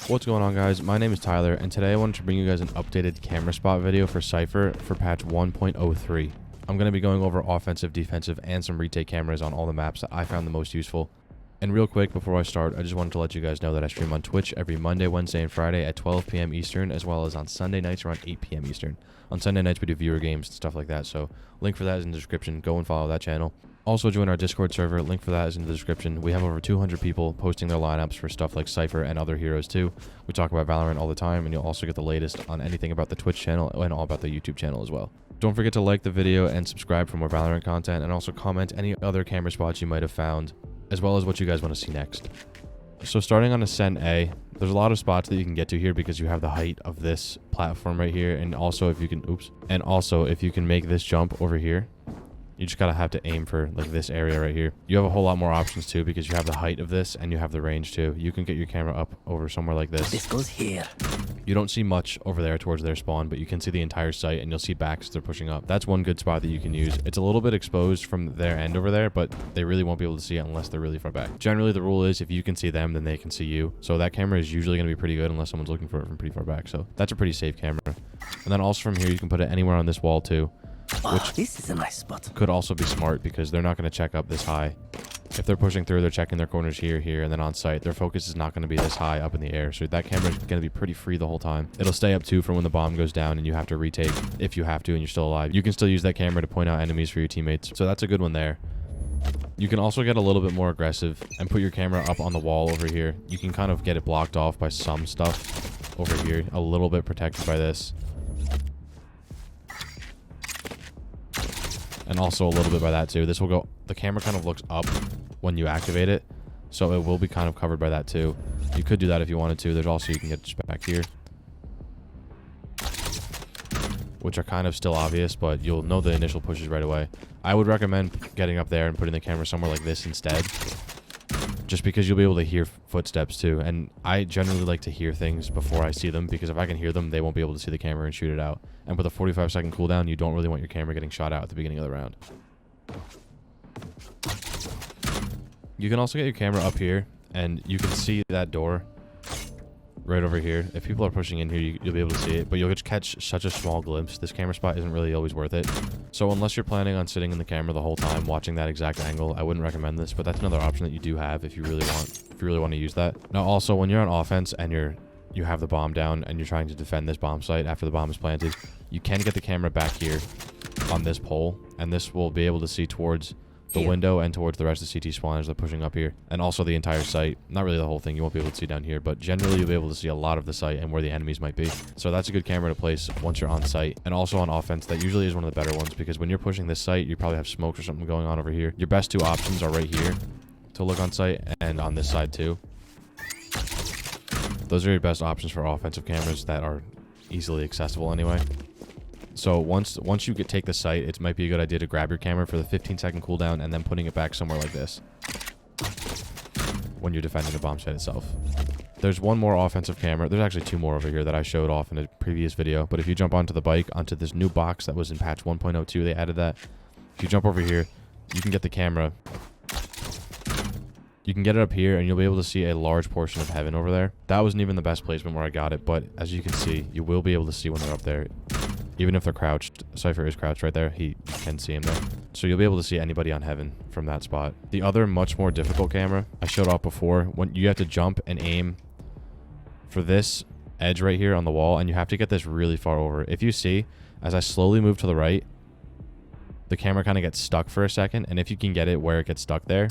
What's going on, guys? My name is Tyler, and today I wanted to bring you guys an updated camera spot video for CYPHER for patch 1.03. I'm going to be going over offensive, defensive, and some retake cameras on all the maps that I found the most useful. And real quick, before I start, I just wanted to let you guys know that I stream on Twitch every Monday, Wednesday, and Friday at 12 p.m. Eastern, as well as on Sunday nights around 8 p.m. Eastern. On Sunday nights, we do viewer games and stuff like that, so link for that is in the description. Go and follow that channel. Also, join our Discord server. Link for that is in the description. We have over 200 people posting their lineups for stuff like CYPHER and other heroes too. We talk about Valorant all the time, and you'll also get the latest on anything about the Twitch channel and all about the YouTube channel as well. Don't forget to like the video and subscribe for more Valorant content, and also comment any other camera spots you might have found, as well as what you guys want to see next. So starting on Ascent A, there's a lot of spots that you can get to here because you have the height of this platform right here, and also if you can make this jump over here, you just gotta have to aim for like this area right here. You have a whole lot more options too because you have the height of this and you have the range too. You can get your camera up over somewhere like this. This goes here. You don't see much over there towards their spawn, but you can see the entire site and you'll see backs as they're pushing up. That's one good spot that you can use. It's a little bit exposed from their end over there, but they really won't be able to see it unless they're really far back. Generally, the rule is if you can see them, then they can see you. So that camera is usually gonna be pretty good unless someone's looking for it from pretty far back. So that's a pretty safe camera. And then also from here, you can put it anywhere on this wall too. Which this is a nice spot. Could also be smart because they're not going to check up this high. If they're pushing through, they're checking their corners here, and then on site, their focus is not going to be this high up in the air. So that camera is going to be pretty free the whole time. It'll stay up too for when the bomb goes down and you have to retake if you have to and you're still alive. You can still use that camera to point out enemies for your teammates. So that's a good one there. You can also get a little bit more aggressive and put your camera up on the wall over here. You can kind of get it blocked off by some stuff over here, a little bit protected by this. And also a little bit by that too. This will go, the camera kind of looks up when you activate it, so it will be kind of covered by that too. You could do that if you wanted to. There's also, you can get just back here, which are kind of still obvious, but you'll know the initial pushes right away. I would recommend getting up there and putting the camera somewhere like this instead, just because you'll be able to hear footsteps too. And I generally like to hear things before I see them, because if I can hear them, they won't be able to see the camera and shoot it out. And with a 45-second cooldown, you don't really want your camera getting shot out at the beginning of the round. You can also get your camera up here, and you can see that door right over here. If people are pushing in here, you'll be able to see it, but you'll just catch such a small glimpse. This camera spot isn't really always worth it. So unless you're planning on sitting in the camera the whole time watching that exact angle, I wouldn't recommend this, but that's another option that you do have if you really want to use that. Now also, when you're on offense and you have the bomb down and you're trying to defend this bomb site after the bomb is planted, you can get the camera back here on this pole, and this will be able to see towards the window and towards the rest of the CT spawn as they're pushing up here, and also the entire site. Not really the whole thing, you won't be able to see down here, but generally you'll be able to see a lot of the site and where the enemies might be. So that's a good camera to place once you're on site. And also on offense, that usually is one of the better ones, because when you're pushing this site, you probably have smokes or something going on over here. Your best two options are right here to look on site and on this side too. Those are your best options for offensive cameras that are easily accessible anyway. So once you take the site, it might be a good idea to grab your camera for the 15-second cooldown and then putting it back somewhere like this when you're defending the bomb site itself. There's one more offensive camera. There's actually two more over here that I showed off in a previous video. But if you jump onto the bike, onto this new box that was in patch 1.02, they added that. If you jump over here, you can get the camera. You can get it up here, and you'll be able to see a large portion of heaven over there. That wasn't even the best placement where I got it, but as you can see, you will be able to see when they're up there. Even if they're crouched, CYPHER is crouched right there. You can see him there. So you'll be able to see anybody on heaven from that spot. The other much more difficult camera I showed off before, when you have to jump and aim for this edge right here on the wall, and you have to get this really far over. If you see, as I slowly move to the right, the camera kind of gets stuck for a second, and if you can get it where it gets stuck there,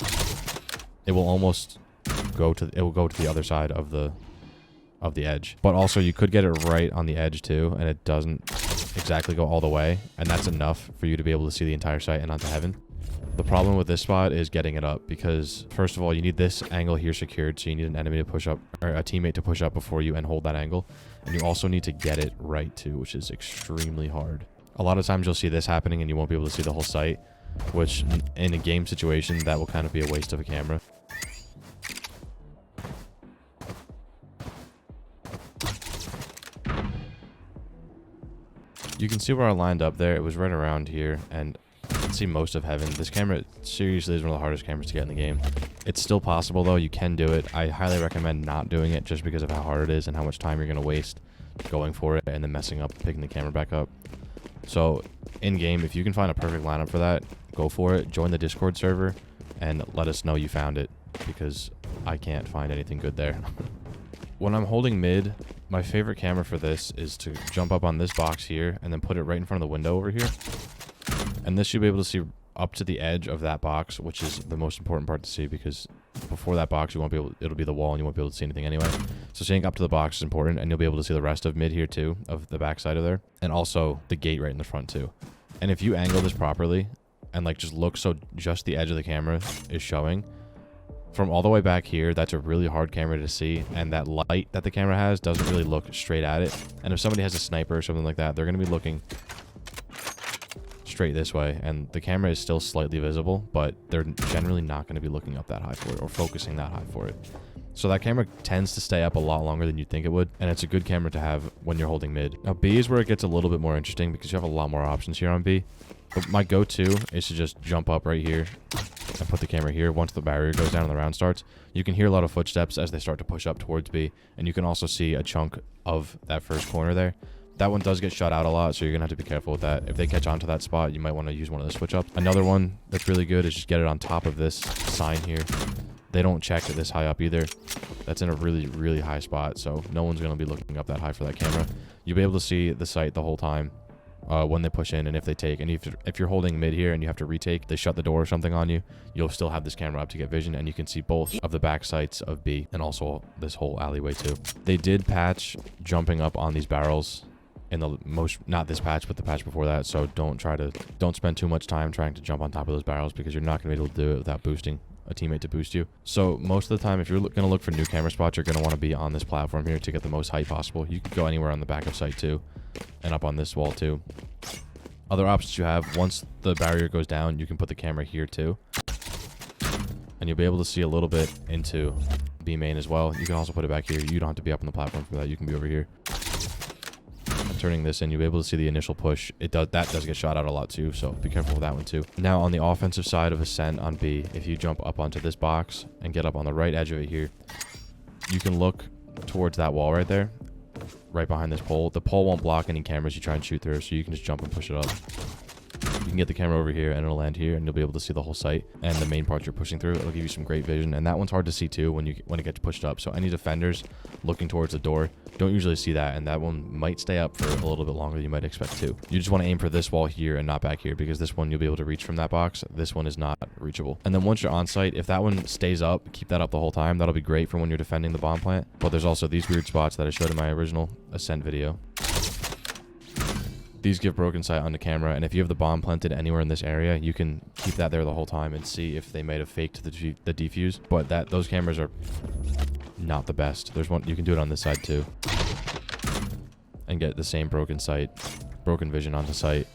it will almost go to the other side of the edge. But also you could get it right on the edge too, and it doesn't exactly go all the way, and that's enough for you to be able to see the entire site and onto heaven. The problem with this spot is getting it up, because first of all, you need this angle here secured, so you need an enemy to push up, or a teammate to push up before you and hold that angle, and you also need to get it right too, which is extremely hard. A lot of times you'll see this happening and you won't be able to see the whole site, which in a game situation, that will kind of be a waste of a camera. You can see where I lined up there. It was right around here, and I can see most of heaven. This camera seriously is one of the hardest cameras to get in the game. It's still possible though, you can do it. I highly recommend not doing it just because of how hard it is and how much time you're going to waste going for it and then messing up, picking the camera back up. So in game, if you can find a perfect lineup for that, go for it. Join the Discord server and let us know you found it, because I can't find anything good there. When I'm holding mid, my favorite camera for this is to jump up on this box here and then put it right in front of the window over here. And this you'll be able to see up to the edge of that box, which is the most important part to see, because before that box you won't be able, it'll be the wall and you won't be able to see anything anyway. So seeing up to the box is important, and you'll be able to see the rest of mid here too, of the back side of there, and also the gate right in the front too. And if you angle this properly and like just look so just the edge of the camera is showing from all the way back here, that's a really hard camera to see, and that light that the camera has doesn't really look straight at it. And if somebody has a sniper or something like that, they're going to be looking straight this way, and the camera is still slightly visible, but they're generally not going to be looking up that high for it or focusing that high for it. So that camera tends to stay up a lot longer than you'd think it would, and it's a good camera to have when you're holding mid. Now B is where it gets a little bit more interesting, because you have a lot more options here on B. But my go-to is to just jump up right here and put the camera here. Once the barrier goes down and the round starts, you can hear a lot of footsteps as they start to push up towards B, and you can also see a chunk of that first corner there. That one does get shut out a lot, so you're going to have to be careful with that. If they catch onto that spot, you might want to use one of the switch ups. Another one that's really good is just get it on top of this sign here. They don't check it this high up either. That's in a really, really high spot, so no one's going to be looking up that high for that camera. You'll be able to see the site the whole time when they push in and if they take. And if you're holding mid here and you have to retake, they shut the door or something on you, you'll still have this camera up to get vision, and you can see both of the back sights of B and also this whole alleyway too. They did patch jumping up on these barrels in the not this patch, but the patch before that, so don't spend too much time trying to jump on top of those barrels, because you're not going to be able to do it without boosting a teammate to boost you. So most of the time, if you're going to look for new camera spots, you're going to want to be on this platform here to get the most height possible. You can go anywhere on the back of site too, and up on this wall too. Other options you have, once the barrier goes down, you can put the camera here too, and you'll be able to see a little bit into B main as well. You can also put it back here. You don't have to be up on the platform for that. You can be over here. Turning this in, you'll be able to see the initial push. That does get shot out a lot too, so be careful with that one too. Now on the offensive side of Ascent on B, if you jump up onto this box and get up on the right edge of it here, you can look towards that wall right there, right behind this pole. The pole won't block any cameras you try and shoot through, so you can just jump and push it up. You can get the camera over here and it'll land here, and you'll be able to see the whole site and the main parts you're pushing through. It'll give you some great vision, and that one's hard to see too when it gets pushed up. So any defenders looking towards the door don't usually see that, and that one might stay up for a little bit longer than you might expect too. You just want to aim for this wall here and not back here, because this one you'll be able to reach from that box. This one is not reachable. And then once you're on site, if that one stays up, keep that up the whole time. That'll be great for when you're defending the bomb plant. But there's also these weird spots that I showed in my original Ascent video. These give broken sight on the camera, and if you have the bomb planted anywhere in this area, you can keep that there the whole time and see if they might have faked the defuse. But those cameras are not the best. There's one you can do it on this side too, and get the same broken vision on the site.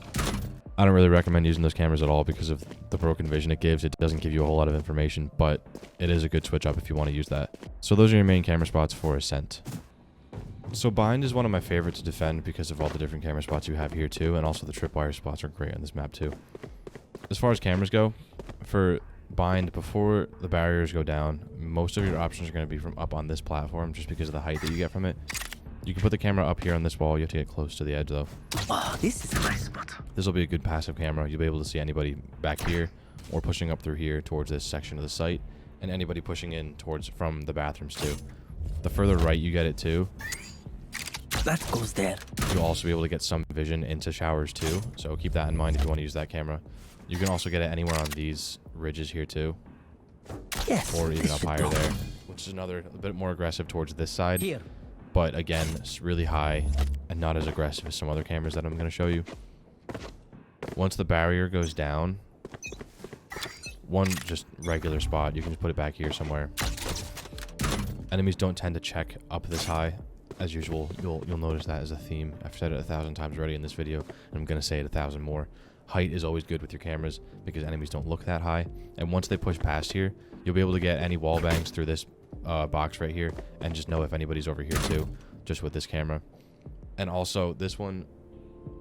I don't really recommend using those cameras at all because of the broken vision it gives. It doesn't give you a whole lot of information, but it is a good switch up if you want to use that. So those are your main camera spots for Ascent. So bind is one of my favorites to defend because of all the different camera spots you have here too, and also the tripwire spots are great on this map too. As far as cameras go, for bind, before the barriers go down, most of your options are going to be from up on this platform just because of the height that you get from it. You can put the camera up here on this wall. You have to get close to the edge though. Oh, this is a nice spot. This will be a good passive camera. You'll be able to see anybody back here or pushing up through here towards this section of the site, and anybody pushing in from the bathrooms too. The further right you get it too, that goes there. You'll also be able to get some vision into showers too, so keep that in mind if you want to use that camera. You can also get it anywhere on these ridges here too. Yes. Or even up higher there, which is a bit more aggressive towards this side. Here. But again, it's really high and not as aggressive as some other cameras that I'm going to show you. Once the barrier goes down, one just regular spot, you can just put it back here somewhere. Enemies don't tend to check up this high. As usual, you'll notice that as a theme. I've said it 1,000 times already in this video, and I'm going to say it 1,000 more. Height is always good with your cameras because enemies don't look that high. And once they push past here, you'll be able to get any wall bangs through this box right here and just know if anybody's over here too, just with this camera. And also, this one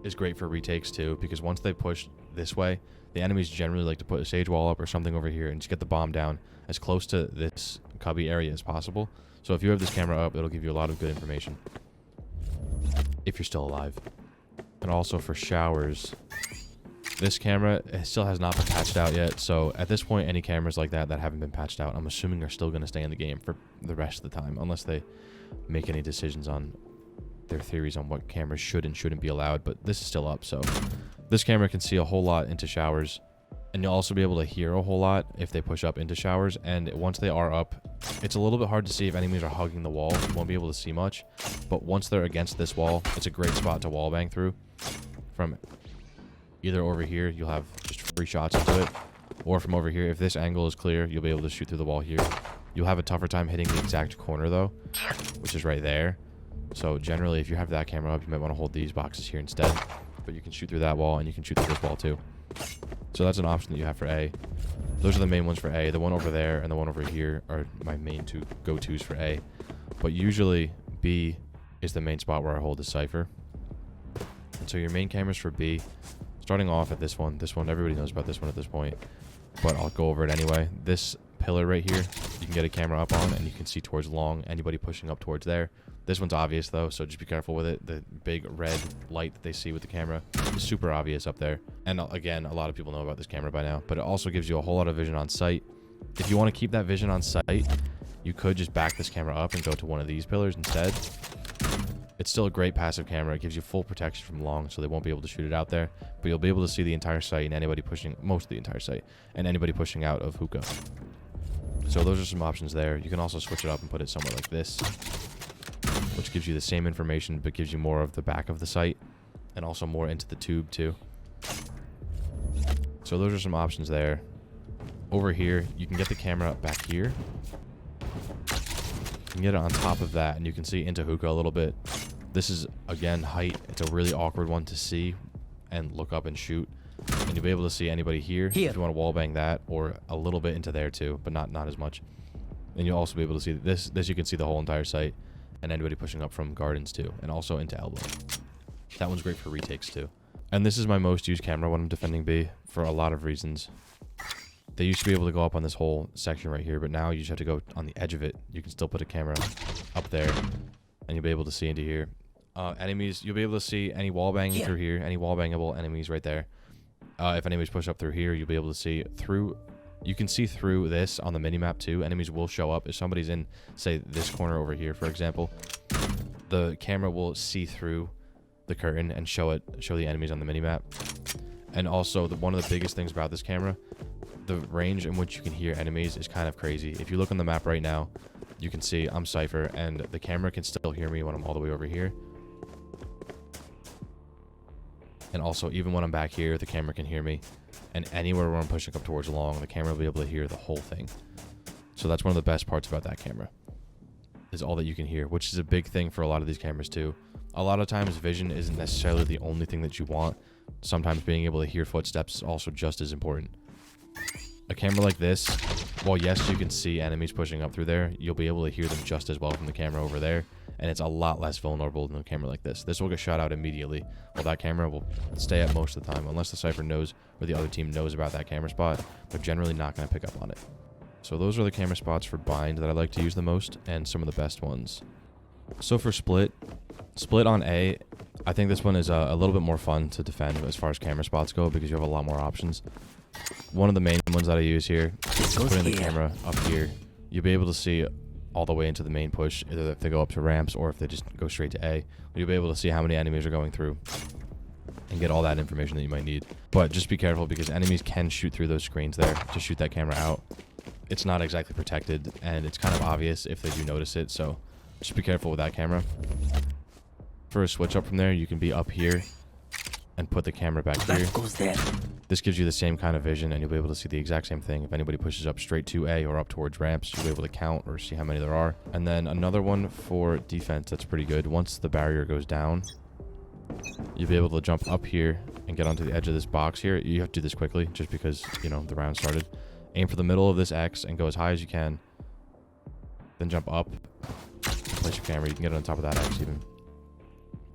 is great for retakes too, because once they push this way, the enemies generally like to put a sage wall up or something over here and just get the bomb down as close to this cubby area as possible. So if you have this camera up, it'll give you a lot of good information if you're still alive. And also for showers, this camera still has not been patched out yet, so at this point any cameras like that haven't been patched out, I'm assuming are still going to stay in the game for the rest of the time, unless they make any decisions on their theories on what cameras should and shouldn't be allowed. But this is still up, so this camera can see a whole lot into showers, and you'll also be able to hear a whole lot if they push up into showers. And once they are up, it's a little bit hard to see if enemies are hugging the wall. You won't be able to see much, but once they're against this wall, it's a great spot to wall bang through. From either over here, you'll have just free shots into it, or from over here, if this angle is clear, you'll be able to shoot through the wall here. You'll have a tougher time hitting the exact corner though, which is right there. So generally, if you have that camera up, you might want to hold these boxes here instead, but you can shoot through that wall and you can shoot through this wall too. So that's an option that you have for A. Those are the main ones for A. The one over there and the one over here are my main two go-tos for A. But usually B is the main spot where I hold the CYPHER. And so your main cameras for B, starting off at this one, everybody knows about this one at this point, but I'll go over it anyway. This pillar right here, you can get a camera up on and you can see towards long, anybody pushing up towards there. This one's obvious though, so just be careful with it. The big red light that they see with the camera is super obvious up there. And again, a lot of people know about this camera by now, but it also gives you a whole lot of vision on sight. If you want to keep that vision on sight, you could just back this camera up and go to one of these pillars instead. It's still a great passive camera. It gives you full protection from long, so they won't be able to shoot it out there, but you'll be able to see the entire site and anybody pushing, most of the entire site, and anybody pushing out of hookah. So those are some options there. You can also switch it up and put it somewhere like this, which gives you the same information but gives you more of the back of the site and also more into the tube too. So those are some options there. Over here, you can get the camera back here. You can get it on top of that and you can see into hookah a little bit. This is, again, height. It's a really awkward one to see and look up and shoot. And you'll be able to see anybody here if you want to wall bang that, or a little bit into there too, but not as much. And you'll also be able to see this. You can see the whole entire site and anybody pushing up from gardens too, and also into elbow. That one's great for retakes too. And this is my most used camera when I'm defending B for a lot of reasons. They used to be able to go up on this whole section right here, but now you just have to go on the edge of it. You can still put a camera up there and you'll be able to see into here. Enemies, you'll be able to see any wall banging through here, any wall bangable enemies right there. If enemies push up through here, you'll be able to see through. You can see through this on the minimap too. Enemies will show up. If somebody's in, say, this corner over here, for example, the camera will see through the curtain and show the enemies on the minimap. And also, one of the biggest things about this camera, the range in which you can hear enemies is kind of crazy. If you look on the map right now, you can see I'm CYPHER, and the camera can still hear me when I'm all the way over here. And also, even when I'm back here, the camera can hear me. And anywhere where I'm pushing up towards long, the camera will be able to hear the whole thing. So that's one of the best parts about that camera, is all that you can hear, which is a big thing for a lot of these cameras too. A lot of times, vision isn't necessarily the only thing that you want. Sometimes being able to hear footsteps is also just as important. A camera like this, while yes, you can see enemies pushing up through there, you'll be able to hear them just as well from the camera over there, and it's a lot less vulnerable than a camera like this. This will get shot out immediately, while that camera will stay up most of the time, unless the CYPHER knows or the other team knows about that camera spot. They're generally not going to pick up on it. So those are the camera spots for bind that I like to use the most, and some of the best ones. So for split on A, I think this one is a little bit more fun to defend as far as camera spots go, because you have a lot more options. One of the main ones that I use here is putting the camera up here. You'll be able to see all the way into the main push, either if they go up to ramps or if they just go straight to A. You'll be able to see how many enemies are going through and get all that information that you might need. But just be careful, because enemies can shoot through those screens there to shoot that camera out. It's not exactly protected, and it's kind of obvious if they do notice it, so just be careful with that camera. For a switch up from there, you can be up here and put the camera back here. This gives you the same kind of vision, and you'll be able to see the exact same thing. If anybody pushes up straight to A or up towards ramps, you'll be able to count or see how many there are. And then another one for defense that's pretty good. Once the barrier goes down, you'll be able to jump up here and get onto the edge of this box here. You have to do this quickly, just because, you know, the round started. Aim for the middle of this X and go as high as you can. Then jump up. Place your camera. You can get it on top of that X even.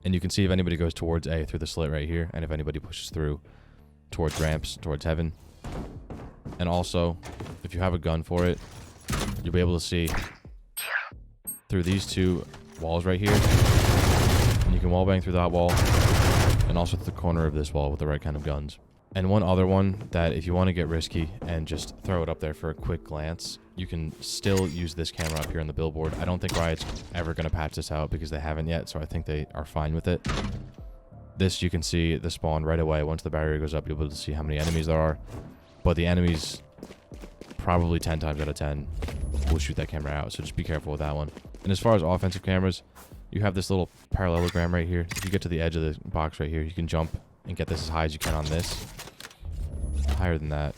And you can see if anybody goes towards A through the slit right here, and if anybody pushes through towards ramps, towards heaven. And also, if you have a gun for it, you'll be able to see through these two walls right here. And you can wallbang through that wall, and also through the corner of this wall with the right kind of guns. And one other one that if you want to get risky and just throw it up there for a quick glance, you can still use this camera up here on the billboard. I don't think Riot's ever going to patch this out because they haven't yet, so I think they are fine with it. This, you can see the spawn right away. Once the barrier goes up, you'll be able to see how many enemies there are. But the enemies, probably 10 times out of 10, will shoot that camera out, so just be careful with that one. And as far as offensive cameras, you have this little parallelogram right here. If you get to the edge of the box right here, you can jump and get this as high as you can on this. Higher than that.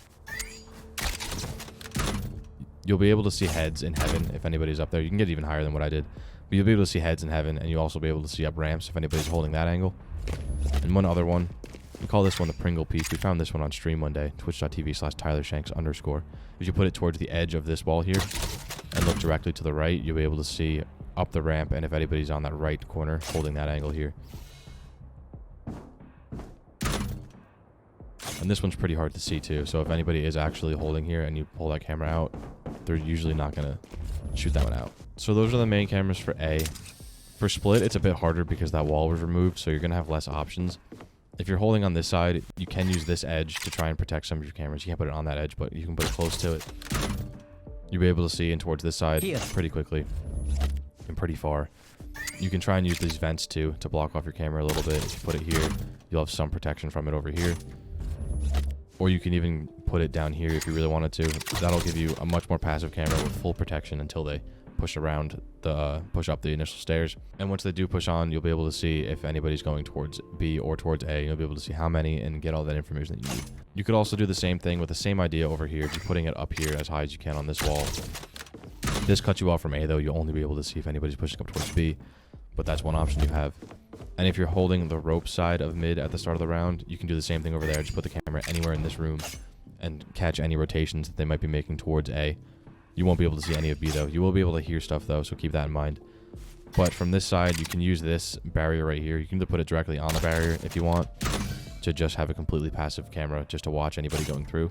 You'll be able to see heads in heaven if anybody's up there. You can get even higher than what I did. But you'll be able to see heads in heaven, and you'll also be able to see up ramps if anybody's holding that angle. And one other one, we call this one the Pringle Peak. We found this one on stream one day, twitch.tv/TylerShanks_. If you put it towards the edge of this wall here and look directly to the right, you'll be able to see up the ramp, and if anybody's on that right corner holding that angle here. And this one's pretty hard to see too, so if anybody is actually holding here and you pull that camera out, they're usually not going to shoot that one out. So those are the main cameras for A. For split, it's a bit harder because that wall was removed, so you're going to have less options. If you're holding on this side, you can use this edge to try and protect some of your cameras. You can't put it on that edge, but you can put it close to it. You'll be able to see in towards this side pretty quickly and pretty far. You can try and use these vents too to block off your camera a little bit. If you put it here, you'll have some protection from it over here. Or you can even put it down here if you really wanted to. That'll give you a much more passive camera with full protection until they push around the push up the initial stairs. And once they do push on, you'll be able to see if anybody's going towards B or towards A. You'll be able to see how many and get all that information that you need. You could also do the same thing with the same idea over here, just putting it up here as high as you can on this wall. This cuts you off from A though. You'll only be able to see if anybody's pushing up towards B, but that's one option you have. And if you're holding the rope side of mid at the start of the round, you can do the same thing over there. Just put the camera anywhere in this room and catch any rotations that they might be making towards A. You won't be able to see any of B though. You will be able to hear stuff though, so keep that in mind. But from this side, you can use this barrier right here. You can either put it directly on the barrier if you want to just have a completely passive camera just to watch anybody going through.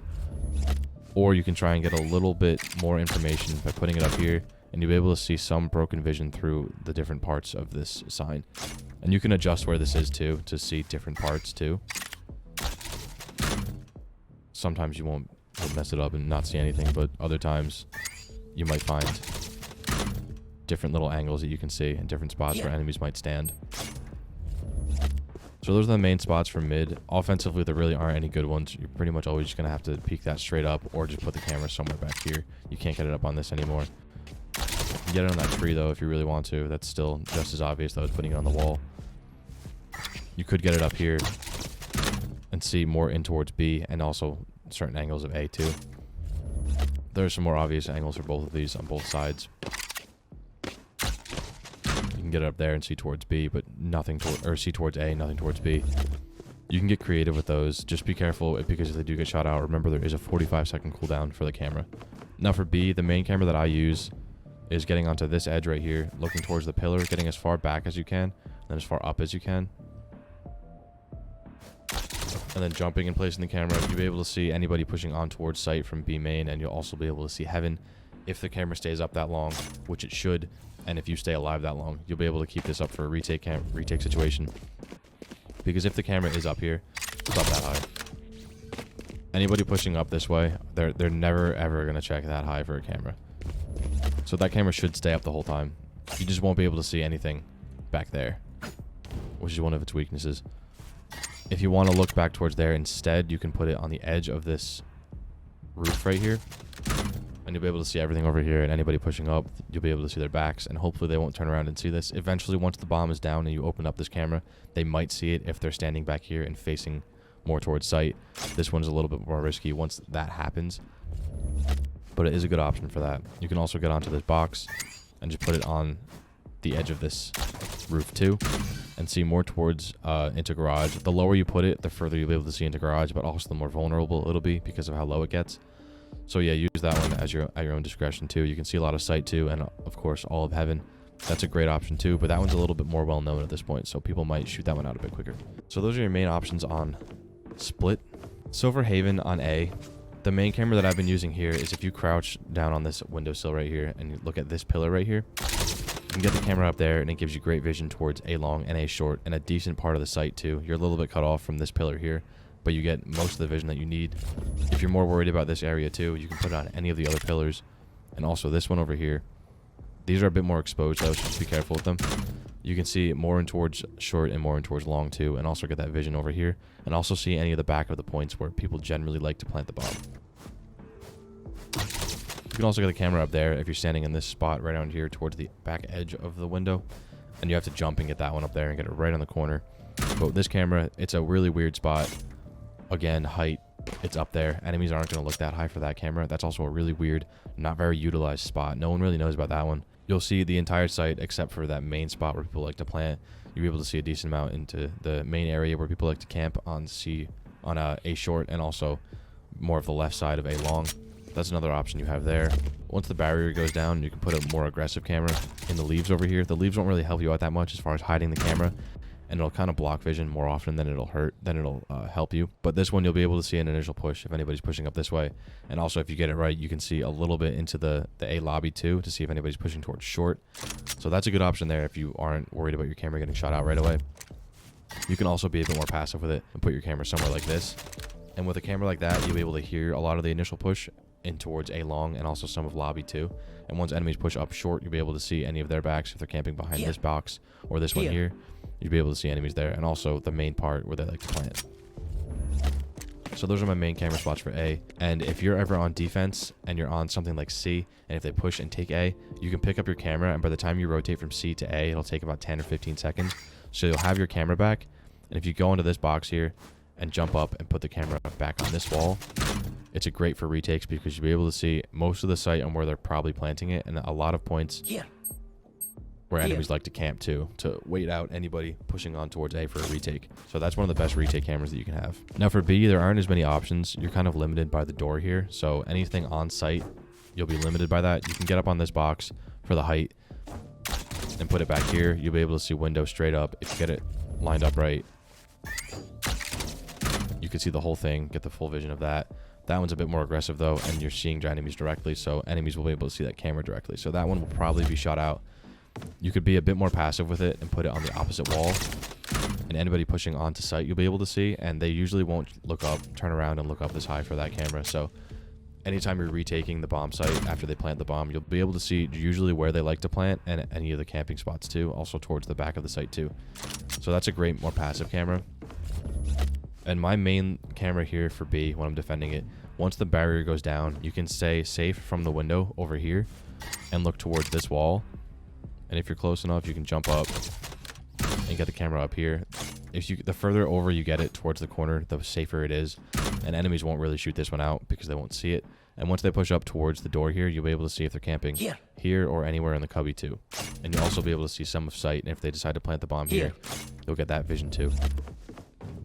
Or you can try and get a little bit more information by putting it up here, and you'll be able to see some broken vision through the different parts of this sign. And you can adjust where this is too to see different parts too. Sometimes you won't mess it up and not see anything, but other times you might find different little angles that you can see and different spots where enemies might stand. So those are the main spots for mid. Offensively, there really aren't any good ones. You're pretty much always just going to have to peek that straight up or just put the camera somewhere back here. You can't get it up on this anymore. You can get it on that tree though if you really want to. That's still just as obvious though as putting it on the wall. You could get it up here and see more in towards B and also certain angles of A too. There are some more obvious angles for both of these on both sides. You can get it up there and see towards B, but nothing or see towards A, nothing towards B. You can get creative with those. Just be careful because if they do get shot out, remember there is a 45-second cooldown for the camera. Now for B, the main camera that I use is getting onto this edge right here, looking towards the pillar, getting as far back as you can, and then as far up as you can. And then jumping and placing the camera, you'll be able to see anybody pushing on towards site from B main, and you'll also be able to see heaven if the camera stays up that long, which it should, and if you stay alive that long. You'll be able to keep this up for a retake situation. Because if the camera is up here, it's up that high. Anybody pushing up this way, they're never ever going to check that high for a camera. So that camera should stay up the whole time. You just won't be able to see anything back there, which is one of its weaknesses. If you want to look back towards there instead, you can put it on the edge of this roof right here. And you'll be able to see everything over here, and anybody pushing up, you'll be able to see their backs, and hopefully they won't turn around and see this. Eventually, once the bomb is down and you open up this camera, they might see it if they're standing back here and facing more towards sight. This one's a little bit more risky once that happens, but it is a good option for that. You can also get onto this box and just put it on the edge of this roof too, and see more towards into garage. The lower you put it, the further you'll be able to see into garage, but also the more vulnerable it'll be because of how low it gets. So yeah, use that one at your own discretion too. You can see a lot of sight too, and of course all of heaven, That's a great option too, but that one's a little bit more well known at this point, so people might shoot that one out a bit quicker. So those are your main options on split. So for Haven on A, the main camera that I've been using here is if you crouch down on this windowsill right here and you look at this pillar right here, you can get the camera up there and it gives you great vision towards A long and A short and a decent part of the site too. You're a little bit cut off from this pillar here, but you get most of the vision that you need. If you're more worried about this area too, you can put it on any of the other pillars, and also this one over here. These are a bit more exposed though, so just be careful with them. You can see more in towards short and more in towards long too, and also get that vision over here, and also see any of the back of the points where people generally like to plant the bomb. You can also get the camera up there if you're standing in this spot right down here towards the back edge of the window, and you have to jump and get that one up there and get it right on the corner. But this camera, it's a really weird spot. Again, height, it's up there. Enemies aren't going to look that high for that camera. That's also a really weird, not very utilized spot. No one really knows about that one. You'll see the entire site except for that main spot where people like to plant. You'll be able to see a decent amount into the main area where people like to camp on A short, and also more of the left side of A long. That's another option you have there. Once the barrier goes down, you can put a more aggressive camera in the leaves over here. The leaves won't really help you out that much as far as hiding the camera, and it'll kind of block vision more often than it'll help you. But this one, you'll be able to see an initial push if anybody's pushing up this way. And also, if you get it right, you can see a little bit into the A lobby too, to see if anybody's pushing towards short. So that's a good option there if you aren't worried about your camera getting shot out right away. You can also be a bit more passive with it and put your camera somewhere like this. And with a camera like that, you'll be able to hear a lot of the initial push in towards A long, and also some of lobby too. And once enemies push up short, you'll be able to see any of their backs if they're camping behind this box or this one here. You'll be able to see enemies there, and also the main part where they like to plant. So those are my main camera spots for A. And if you're ever on defense and you're on something like C, and if they push and take A, you can pick up your camera, and by the time you rotate from C to A, it'll take about 10 or 15 seconds. So you'll have your camera back, and if you go into this box here and jump up and put the camera back on this wall, it's a great for retakes because you'll be able to see most of the site and where they're probably planting it, and a lot of points where enemies like to camp too, to wait out anybody pushing on towards A for a retake. So that's one of the best retake cameras that you can have. Now for B, there aren't as many options. You're kind of limited by the door here. So anything on site, you'll be limited by that. You can get up on this box for the height and put it back here. You'll be able to see window straight up. If you get it lined up right, you can see the whole thing, get the full vision of that. That one's a bit more aggressive though, and you're seeing enemies directly, so enemies will be able to see that camera directly. So that one will probably be shot out. You could be a bit more passive with it and put it on the opposite wall, and anybody pushing onto site you'll be able to see, and they usually won't look up, turn around and look up this high for that camera. So anytime you're retaking the bomb site after they plant the bomb, you'll be able to see usually where they like to plant and any of the camping spots too, also towards the back of the site too. So that's a great, more passive camera. And my main camera here for B, when I'm defending it, once the barrier goes down, you can stay safe from the window over here and look towards this wall. And if you're close enough, you can jump up and get the camera up here. The further over you get it towards the corner, the safer it is. And enemies won't really shoot this one out because they won't see it. And once they push up towards the door here, you'll be able to see if they're camping here or anywhere in the cubby too. And you'll also be able to see some of sight. And if they decide to plant the bomb here, you'll get that vision too.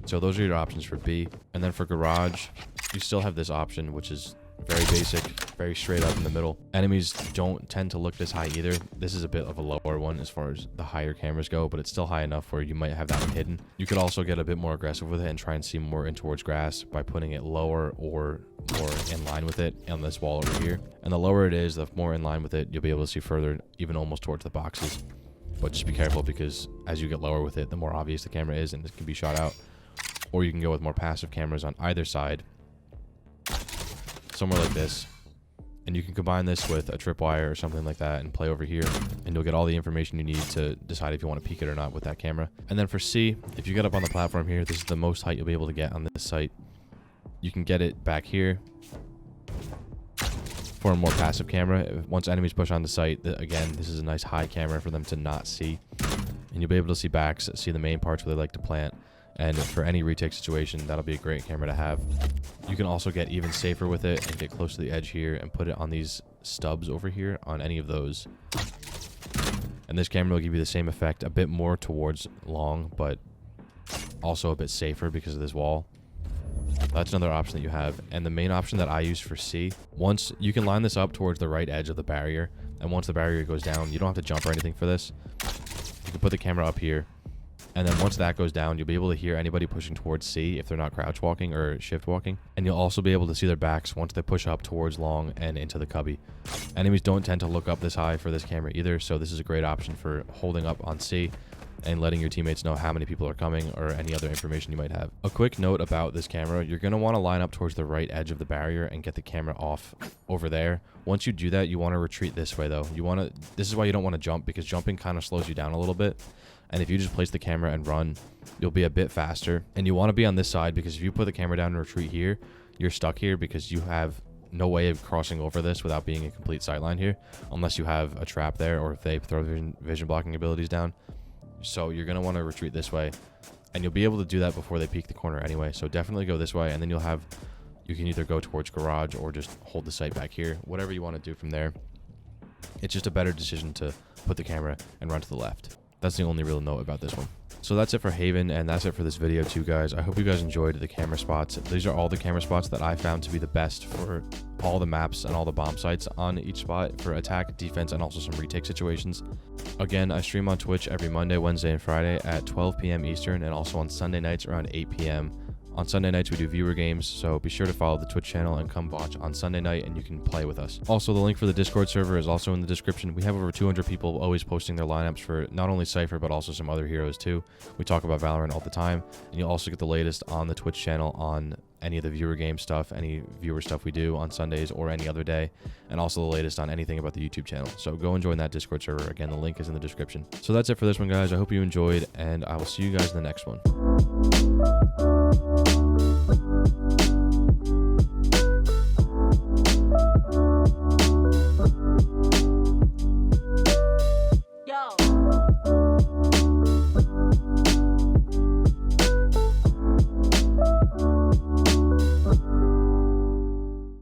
So those are your options for B. And then for garage, you still have this option, which is very basic, very straight up in the middle. Enemies don't tend to look this high either. This is a bit of a lower one as far as the higher cameras go, but it's still high enough where you might have that one hidden. You could also get a bit more aggressive with it and try and see more in towards grass by putting it lower or more in line with it on this wall over here. And the lower it is, the more in line with it, you'll be able to see further, even almost towards the boxes. But just be careful because as you get lower with it, the more obvious the camera is and it can be shot out. Or you can go with more passive cameras on either side, somewhere like this, and you can combine this with a tripwire or something like that and play over here, and you'll get all the information you need to decide if you want to peek it or not with that camera. And then for C, if you get up on the platform here, this is the most height you'll be able to get on this site. You can get it back here for a more passive camera. Once enemies push on the site, again, this is a nice high camera for them to not see, and you'll be able to see backs, see the main parts where they like to plant. And for any retake situation, that'll be a great camera to have. You can also get even safer with it and get close to the edge here and put it on these stubs over here on any of those. And this camera will give you the same effect, a bit more towards long, but also a bit safer because of this wall. That's another option that you have. And the main option that I use for C, once you can line this up towards the right edge of the barrier, And once the barrier goes down, you don't have to jump or anything for this. You can put the camera up here. And then once that goes down, you'll be able to hear anybody pushing towards C if they're not crouch walking or shift walking. And you'll also be able to see their backs once they push up towards long and into the cubby. Enemies don't tend to look up this high for this camera either, so this is a great option for holding up on C and letting your teammates know how many people are coming or any other information you might have. A quick note about this camera, you're going to want to line up towards the right edge of the barrier and get the camera off over there. Once you do that, you want to retreat this way though. This is why you don't want to jump, because jumping kind of slows you down a little bit. And if you just place the camera and run, you'll be a bit faster. And you want to be on this side, because if you put the camera down and retreat here, you're stuck here because you have no way of crossing over this without being a complete sightline here, unless you have a trap there or if they throw vision blocking abilities down. So you're going to want to retreat this way, and you'll be able to do that before they peek the corner anyway. So definitely go this way, and then you can either go towards garage or just hold the sight back here, whatever you want to do from there. It's just a better decision to put the camera and run to the left. That's the only real note about this one. So that's it for Haven, and that's it for this video too, guys. I hope you guys enjoyed the camera spots. These are all the camera spots that I found to be the best for all the maps and all the bomb sites on each spot for attack, defense, and also some retake situations. Again, I stream on Twitch every Monday, Wednesday, and Friday at 12 p.m. Eastern, and also on Sunday nights around 8 p.m. On Sunday nights, we do viewer games, so be sure to follow the Twitch channel and come watch on Sunday night, and you can play with us. Also, the link for the Discord server is also in the description. We have over 200 people always posting their lineups for not only CYPHER, but also some other heroes too. We talk about Valorant all the time, and you'll also get the latest on the Twitch channel on any of the viewer game stuff, any viewer stuff we do on Sundays or any other day, and also the latest on anything about the YouTube channel. So go and join that Discord server. Again, the link is in the description. So that's it for this one, guys. I hope you enjoyed, and I will see you guys in the next one.